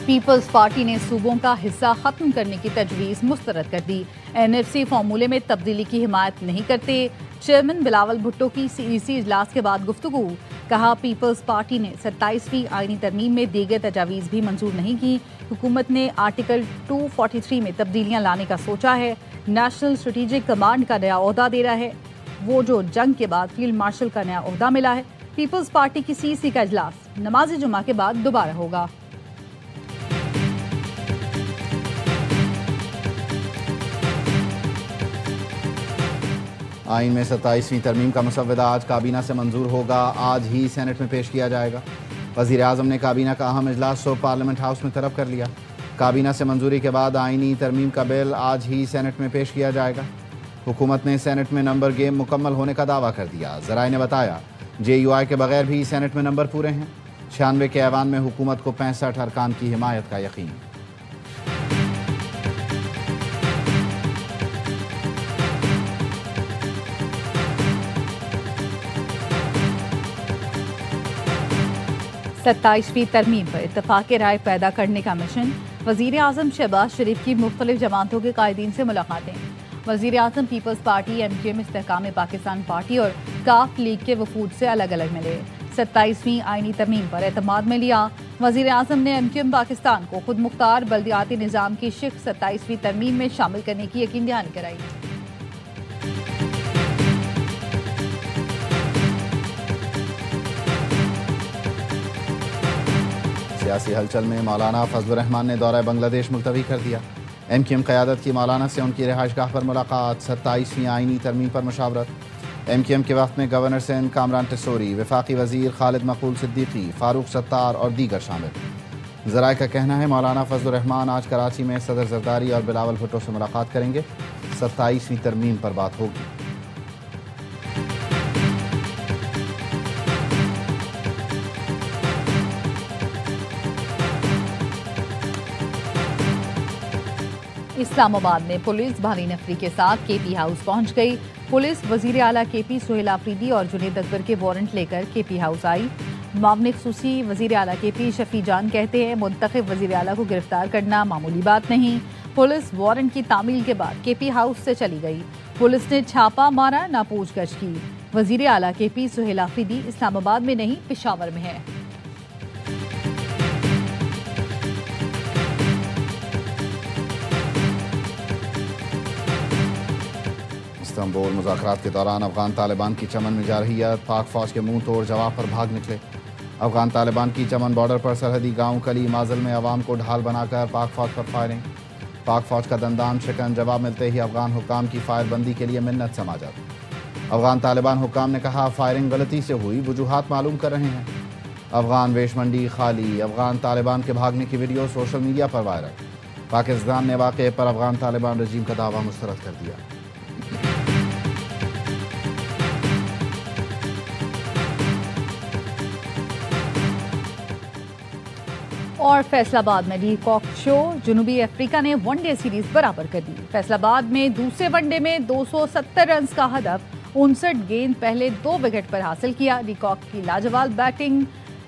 Peoples party نے صوبوں کا حصہ ختم کرنے کی تجویز مسترد کر دی۔ NFC فارمولے میں تبدیلی کی حمایت نہیں کرتے۔ چیئرمین بلاول بھٹو کی CEC اجلاس کے بعد گفتگو، کہا پیپلز پارٹی نے 27ویں آئینی ترمیم میں دیگر تجاویز بھی منظور نہیں کی۔ حکومت نے آرٹیکل 243 میں تبدیلیاں لانے کا سوچا ہے۔ نیشنل اسٹریٹجک کمانڈ کا نیا عہدہ دے رہا ہے، وہ جو جنگ کے بعد فیلڈ مارشل کا نیا عہدہ ملا ہے۔ پیپلز پارٹی کی CEC کا اجلاس نماز جمعہ کے بعد دوبارہ ہوگا۔ آئین میں 27ویں ترمیم کا مسودہ آج کابینہ سے منظور ہوگا، آج ہی سینٹ میں پیش کیا جائے گا۔ وزیر اعظم نے کابینہ کا اہم اجلاس صبح پارلیمنٹ ہاؤس میں طلب کر لیا۔ کابینہ سے منظوری کے بعد آئینی ترمیم کا بل آج ہی سینٹ میں پیش کیا جائے گا۔ حکومت نے سینٹ میں نمبر گیم مکمل ہونے کا دعویٰ کر دیا۔ ذرائع نے بتایا JUI کے بغیر بھی سینٹ میں نمبر پورے ہیں۔ 96 کے ایوان میں حکومت کو 65 ارکان کی حمایت کا یقین۔ ستائیسویں ترمیم پر اتفاق رائے پیدا کرنے کا مشن، وزیر اعظم شہباز شریف کی مختلف جماعتوں کے قائدین سے ملاقاتیں۔ وزیر اعظم پیپلز پارٹی، MKM استحکام پاکستان پارٹی اور کاف لیگ کے وفود سے الگ الگ ملے۔ 27ویں آئینی ترمیم پر اعتماد میں لیا۔ وزیر اعظم نے MKM پاکستان کو خود مختار بلدیاتی نظام کی شق 27ویں ترمیم میں شامل کرنے کی یقین دہانی کرائی۔ سیاسی ہلچل میں مولانا فضل الرحمان نے دورہ بنگلہ دیش ملتوی کر دیا۔ MKM قیادت کی مولانا سے ان کی رہائش گاہ پر ملاقات، 27ویں آئینی ترمیم پر مشاورت۔ MKM کے وقت میں گورنر سندھ کامران ٹسوری، وفاقی وزیر خالد مقبول صدیقی، فاروق ستار اور دیگر شامل۔ ذرائع کا کہنا ہے مولانا فضل الرحمان آج کراچی میں صدر زرداری اور بلاول بھٹو سے ملاقات کریں گے۔ 27ویں ترمیم پر بات ہوگی۔ اسلام آباد میں پولیس بھاری نفری کے ساتھ KP ہاؤس پہنچ گئی۔ پولیس وزیر اعلیٰ KP سہیل آفریدی اور جنید اکبر کے وارنٹ لے کر KP ہاؤس آئی۔ معاون خصوصی وزیر اعلیٰ KP شفیع جان کہتے ہیں منتخب وزیر اعلیٰ کو گرفتار کرنا معمولی بات نہیں۔ پولیس وارنٹ کی تعمیل کے بعد KP ہاؤس سے چلی گئی۔ پولیس نے چھاپا مارا، نہ پوچھ گچھ کی۔ وزیر اعلیٰ KP سہیل آفریدی اسلام آباد میں نہیں، پشاور میں ہے۔ استنبول مذاکرات کے دوران افغان طالبان کی چمن میں جارحیت، پاک فوج کے منہ توڑ جواب پر بھاگ نکلے۔ افغان طالبان کی چمن بارڈر پر سرحدی گاؤں کلی مازل میں عوام کو ڈھال بنا کر پاک فوج پر فائرنگ۔ پاک فوج کا دندان شکن جواب ملتے ہی افغان حکام کی فائر بندی کے لیے منت سماجت۔ افغان طالبان حکام نے کہا فائرنگ غلطی سے ہوئی، وجوہات معلوم کر رہے ہیں۔ افغان ویش منڈی خالی، افغان طالبان کے بھاگنے کی ویڈیو سوشل میڈیا پر وائرل۔ پاکستان نے واقعے پر افغان طالبان رجیم کا دعویٰ مسترد کر دیا۔ اور فیصل آباد میں لی کاک شو، جنوبی افریقہ نے ون ڈے سیریز برابر کر دی۔ فیصل آباد میں دوسرے ون ڈے میں 270 رنز کا ہدف، 59 گیند پہلے 2 وکٹ پر حاصل کیا۔ لی کاک کی لاجواب بیٹنگ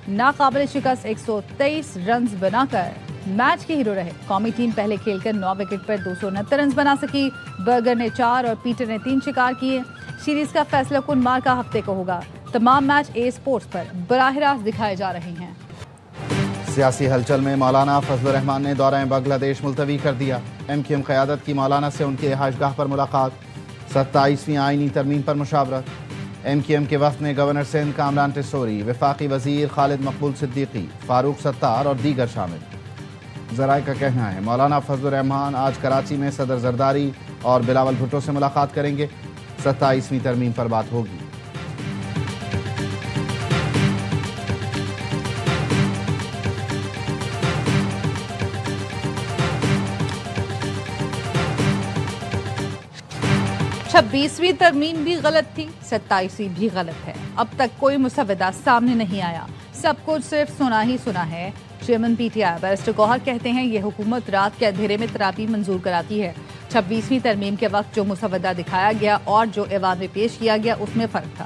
ناقابل شکست 123 رنز بنا کر میچ کے ہیرو رہے۔ قومی ٹیم پہلے کھیل کر 9 وکٹ پر 269 رنز بنا سکی۔ برگر نے 4 اور پیٹر نے 3 شکار کیے۔ سیریز کا فیصلہ کن مارکا ہفتے کو ہوگا۔ تمام میچ اسپورٹس پر براہ راست دکھائے جا رہے ہیں۔ سیاسی ہلچل میں مولانا فضل الرحمان نے دورہ بنگلہ دیش ملتوی کر دیا۔ MKM قیادت کی مولانا سے ان کی رہائش گاہ پر ملاقات، 27ویں آئینی ترمیم پر مشاورت۔ MKM کے وفد میں گورنر سندھ کامران ٹسوری، وفاقی وزیر خالد مقبول صدیقی، فاروق ستار اور دیگر شامل۔ ذرائع کا کہنا ہے مولانا فضل الرحمان آج کراچی میں صدر زرداری اور بلاول بھٹو سے ملاقات کریں گے۔ 27ویں ترمیم پر بات ہوگی۔ چھبیسویں ترمیم بھی غلط تھی، 27ویں بھی غلط ہے۔ اب تک کوئی مسودہ سامنے نہیں آیا، سب کچھ صرف سنا ہی سنا ہے۔ چیئرمین PTI بیرسٹر گوہر کہتے ہیں یہ حکومت رات کے اندھیرے میں تراپی منظور کراتی ہے۔ 26ویں ترمیم کے وقت جو مسودہ دکھایا گیا اور جو ایوان میں پیش کیا گیا اس میں فرق تھا۔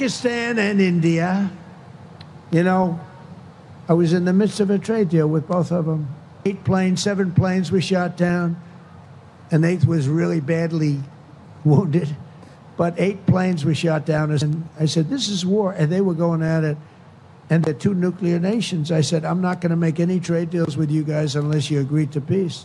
Pakistan and India, you know, I was in the midst of a trade deal with both of them. 8 planes, 7 planes were shot down. An 8th was really badly wounded, but 8 planes were shot down. And I said, this is war. And they were going at it. And they're 2 nuclear nations. I said, I'm not going to make any trade deals with you guys unless you agree to peace.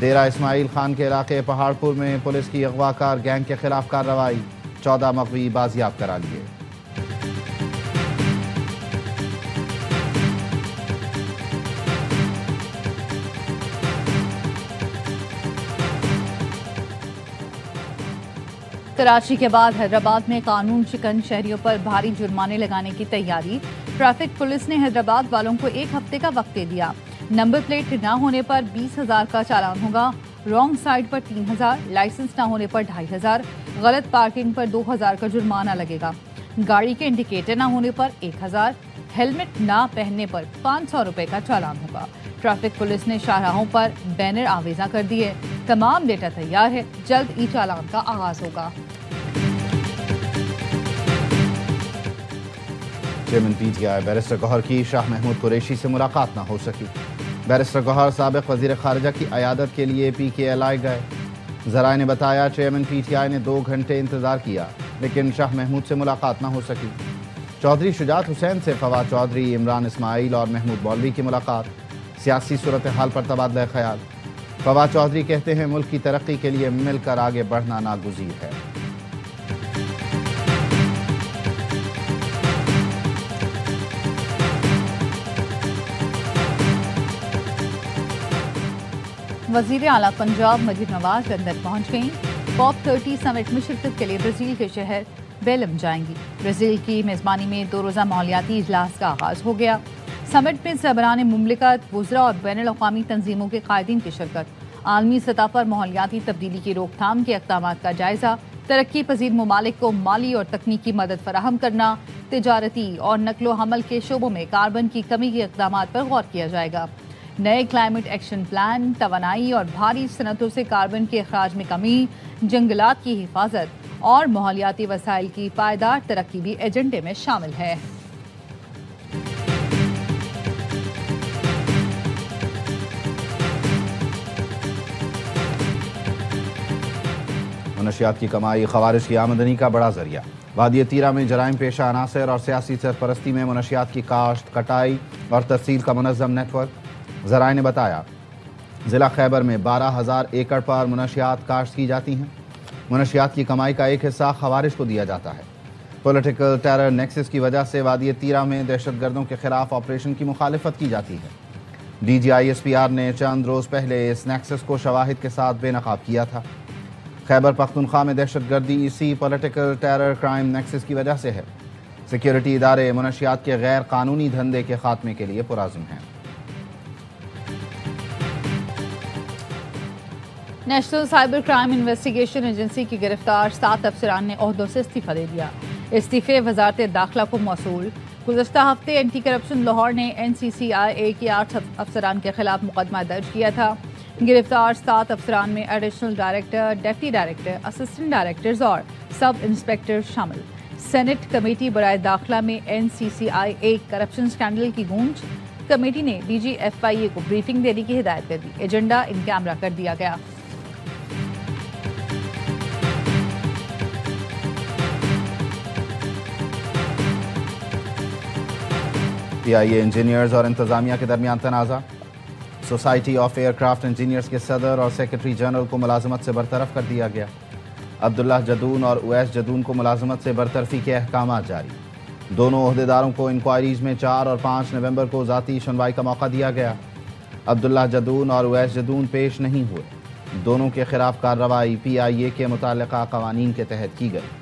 Dera Ismail Khan کے علاقے پہاڑپور میں police کی اغوا کار gang کے خلاف کارروائی، 14 مغوی بازیاب کرا لیے۔ کراچی کے بعد حیدرآباد میں قانون شکن شہریوں پر بھاری جرمانے لگانے کی تیاری۔ ٹریفک پولیس نے حیدرآباد والوں کو 1 ہفتے کا وقت دے دیا۔ نمبر پلیٹ نہ ہونے پر 20,000 کا چالان ہوگا، رانگ سائڈ پر 3,000، لائسنس نہ ہونے پر 2,500، غلط پارکنگ پر 2,000 کا جرمانہ لگے گا، گاڑی کے انڈیکیٹر نہ ہونے پر 1,000، ہیلمٹ نہ پہننے پر 500 روپے کا چالان ہوگا۔ ٹریفک پولیس نے شاہراہوں پر بینر آویزاں کر دیے، تمام ڈیٹا تیار ہے، جلد ای چالان کا آغاز ہوگا۔ Chairman P T I barrister Gohar کی شاہ محمود قریشی سے ملاقات نہ ہو سکی۔ بیرسٹر گوہر سابق وزیر خارجہ کی عیادت کے لیے پی کے ایل آئی گئے۔ ذرائع نے بتایا چیئرمین پی ٹی آئی نے 2 گھنٹے انتظار کیا لیکن شاہ محمود سے ملاقات نہ ہو سکی۔ چودھری شجاعت حسین سے فواد چودھری، عمران اسماعیل اور محمود مولوی کی ملاقات، سیاسی صورتحال پر تبادلہ خیال۔ فواد چودھری کہتے ہیں ملک کی ترقی کے لیے مل کر آگے بڑھنا ناگزیر ہے۔ وزیر اعلیٰ پنجاب مریم نواز لندن پہنچ گئیں۔ COP 30 سمٹ میں شرکت کے لیے برازیل کے شہر بیلم جائیں گی۔ برازیل کی میزبانی میں 2 روزہ ماحولیاتی اجلاس کا آغاز ہو گیا۔ سمٹ میں سربراہان مملکت، وزراء اور بین الاقوامی تنظیموں کے قائدین کی شرکت۔ عالمی سطح پر ماحولیاتی تبدیلی کی روک تھام کے اقدامات کا جائزہ، ترقی پذیر ممالک کو مالی اور تکنیکی مدد فراہم کرنا، تجارتی اور نقل و حمل کے شعبوں میں کاربن کی کمی کے اقدامات پر غور کیا جائے گا۔ نئے کلائمیٹ ایکشن پلان، توانائی اور بھاری صنعتوں سے کاربن کے اخراج میں کمی، جنگلات کی حفاظت اور ماحولیاتی وسائل کی پائیدار ترقی بھی ایجنڈے میں شامل ہے۔ منشیات کی کمائی خوارج کی آمدنی کا بڑا ذریعہ۔ وادی تیرہ میں جرائم پیشہ عناصر اور سیاسی سرپرستی میں منشیات کی کاشت، کٹائی اور ترسیل کا منظم نیٹ ورک۔ ذرائع نے بتایا ضلع خیبر میں 12,000 ایکڑ پر منشیات کاشت کی جاتی ہیں۔ منشیات کی کمائی کا ایک حصہ خوارج کو دیا جاتا ہے۔ پولیٹیکل ٹیرر نیکسس کی وجہ سے وادی تیرہ میں دہشت گردوں کے خلاف آپریشن کی مخالفت کی جاتی ہے۔ D G I S P R نے چند روز پہلے اس نیکسس کو شواہد کے ساتھ بے نقاب کیا تھا۔ خیبر پختونخوا میں دہشت گردی اسی پولیٹیکل ٹیرر کرائم نیکسس کی وجہ سے ہے۔ سیکیورٹی ادارے منشیات کے غیر قانونی دھندے کے خاتمے کے لیے پرعزم ہیں۔ National cyber crime investigation agency کی گرفتار 7 افسران نے عہدوں سے استعفیٰ دے دیا۔ استعفے وزارت داخلہ کو موصول۔ گزشتہ ہفتے اینٹی کرپشن لاہور نے NCCIA کے 8 افسران کے خلاف مقدمہ درج کیا تھا۔ گرفتار 7 افسران میں additional director, deputy director, assistant directors اور سب انسپکٹر شامل۔ سینٹ کمیٹی برائے داخلہ میں NCCIA کرپشن سکینڈل کی گونج۔ کمیٹی نے DGFIA کو بریفنگ دینے کی ہدایت کر دی۔ ایجنڈا ان کیمرہ کر دیا گیا۔ PIA انجینئرز اور انتظامیہ کے درمیان تنازع۔ Society of Aircraft Engineers کے صدر اور سیکرٹری جنرل کو ملازمت سے برطرف کر دیا گیا۔ عبداللہ جدون اور اویس جدون کو ملازمت سے برطرفی کے احکامات جاری۔ دونوں عہدیداروں کو انکوائریز میں 4 اور 5 نومبر کو ذاتی سنوائی کا موقع دیا گیا۔ عبداللہ جدون اور اویس جدون پیش نہیں ہوئے۔ دونوں کے خلاف کارروائی PIA کے متعلقہ قوانین کے تحت کی گئی۔